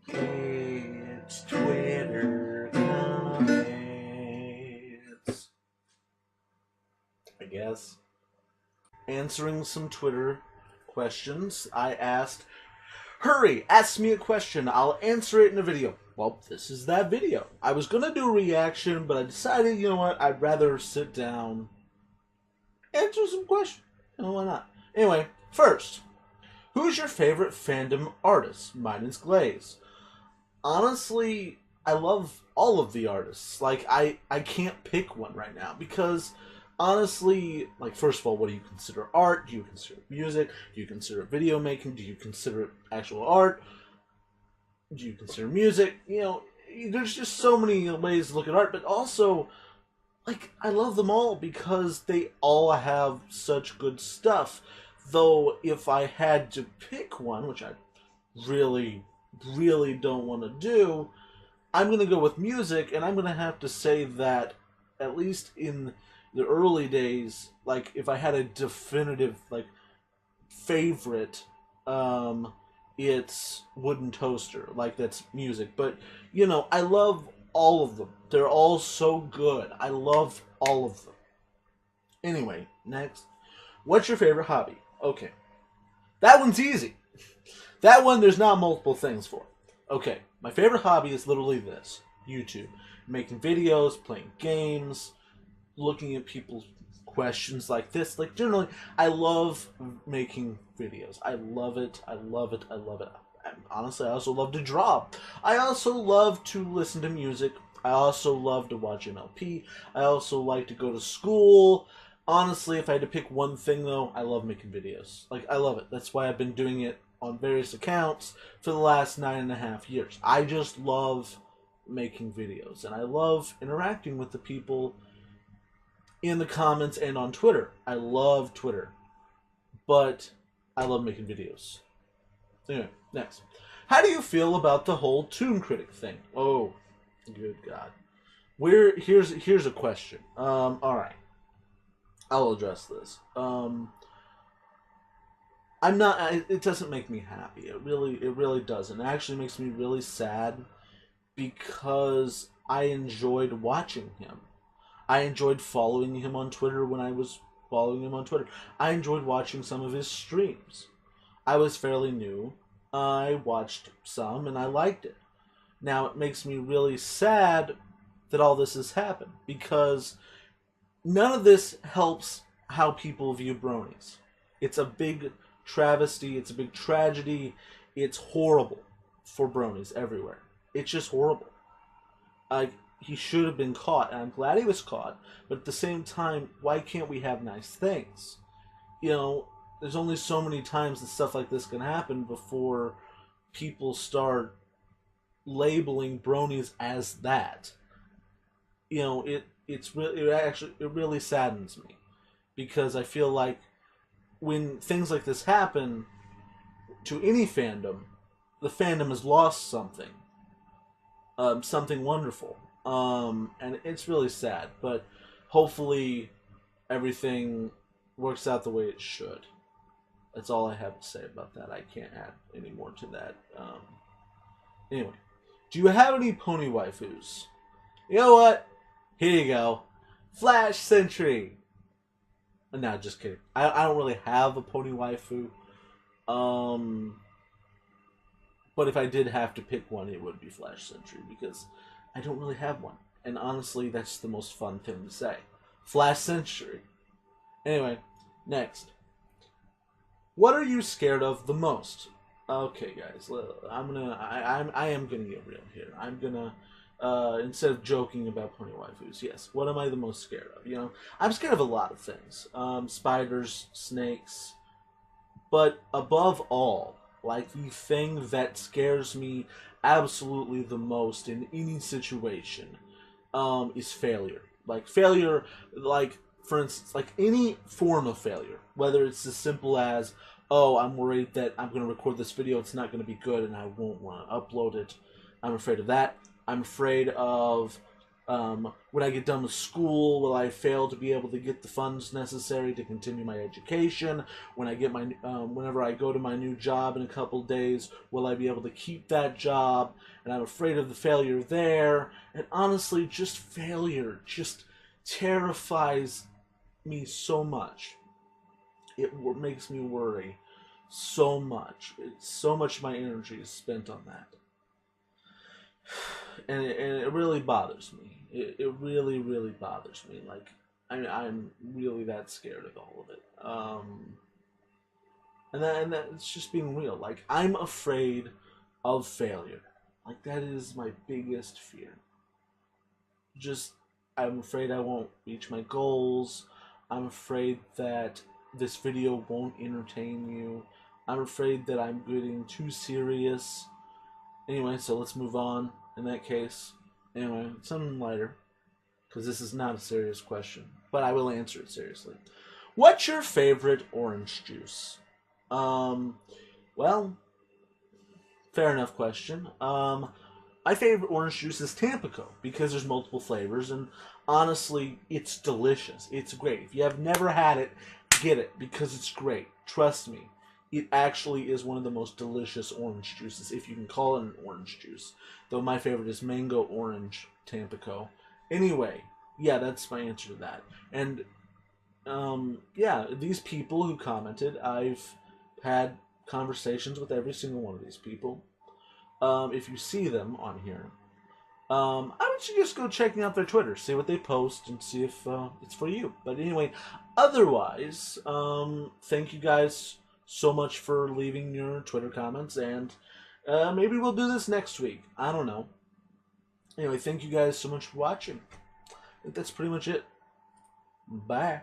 It's Twitter comments, I guess. Answering some Twitter questions. I asked, hurry, ask me a question. I'll answer it in a video. Well, this is that video. I was going to do a reaction, but I decided, you know what, I'd rather sit down, answer some questions. Why not? Anyway, first, who's your favorite fandom artist? Mine is Glaze. Honestly, I love all of the artists. Like, I can't pick one right now because honestly, like, first of all, what do you consider art? Do you consider music? Do you consider video making? Do you consider it actual art? Do you consider music? You know, there's just so many ways to look at art, but also, like, I love them all because they all have such good stuff. Though, if I had to pick one, which I really, really don't want to do, I'm going to go with music, and I'm going to have to say that, at least in the early days, like, if I had a definitive, like, favorite, it's Wooden Toaster. Like, that's music. But, you know, I love all of them. They're all so good. I love all of them. Anyway, next. What's your favorite hobby? Okay. That one's easy. That one, there's not multiple things for. Okay, my favorite hobby is literally this. YouTube. Making videos, playing games, looking at people's questions like this. Like, generally, I love making videos. I love it. I love it. I love it. And honestly, I also love to draw. I also love to listen to music. I also love to watch MLP. I also like to go to school. Honestly, if I had to pick one thing, though, I love making videos. Like, I love it. That's why I've been doing it on various accounts for the last 9.5 years. I just love making videos, and I love interacting with the people in the comments and on Twitter. I love Twitter, but I love making videos. Anyway, next. How do you feel about the whole Toon Critic thing? Oh, good God. Here's a question. All right. I'll address this. I'm not. It doesn't make me happy. It really doesn't. It actually makes me really sad because I enjoyed watching him. I enjoyed following him on Twitter when I was following him on Twitter. I enjoyed watching some of his streams. I was fairly new. I watched some and I liked it. Now it makes me really sad that all this has happened because none of this helps how people view bronies. It's a big travesty. It's a big tragedy. It's horrible for bronies everywhere. It's just horrible. Like, he should have been caught, and I'm glad he was caught. But at the same time, why can't we have nice things? You know, there's only so many times that stuff like this can happen before people start labeling bronies as that. You know, it really saddens me because I feel like when things like this happen to any fandom, the fandom has lost something, something wonderful, and it's really sad. But hopefully, everything works out the way it should. That's all I have to say about that. I can't add any more to that. Anyway, do you have any pony waifus? You know what? Here you go. Flash Sentry. No, just kidding. I don't really have a pony waifu. Um, but if I did have to pick one, it would be Flash Sentry because I don't really have one. And honestly, that's the most fun thing to say. Flash Sentry. Anyway, next. What are you scared of the most? Okay, guys, I am gonna get real here. I'm gonna instead of joking about pony waifus, yes. What am I the most scared of? You know, I'm scared of a lot of things. Spiders, snakes, but above all, like the thing that scares me absolutely the most in any situation, is failure. Like failure, like for instance, like any form of failure, whether it's as simple as, oh, I'm worried that I'm going to record this video, it's not going to be good, and I won't want to upload it. I'm afraid of that. I'm afraid of When I get done with school, will I fail to be able to get the funds necessary to continue my education? When I get my, whenever I go to my new job in a couple days, will I be able to keep that job? And I'm afraid of the failure there. And honestly, just failure just terrifies me so much. It makes me worry so much. So much of my energy is spent on that. And it really bothers me. It really, really bothers me. Like, I'm really that scared of all of it. And it's just being real. Like, I'm afraid of failure. Like, that is my biggest fear. Just, I'm afraid I won't reach my goals. I'm afraid that this video won't entertain you. I'm afraid that I'm getting too serious. Anyway, so let's move on in that case. Anyway, something lighter, because this is not a serious question, but I will answer it seriously. What's your favorite orange juice? Well, fair enough question. My favorite orange juice is Tampico because there's multiple flavors, and honestly, it's delicious. It's great. If you have never had it, get it because it's great. Trust me. It actually is one of the most delicious orange juices, if you can call it an orange juice. Though my favorite is mango orange Tampico. Anyway, yeah, that's my answer to that. And, yeah, these people who commented, I've had conversations with every single one of these people. If you see them on here, I would suggest go checking out their Twitter, see what they post, and see if it's for you. But anyway, otherwise, thank you guys so much for leaving your Twitter comments, and maybe we'll do this next week. I don't know. Anyway, thank you guys so much for watching. I think that's pretty much it. Bye.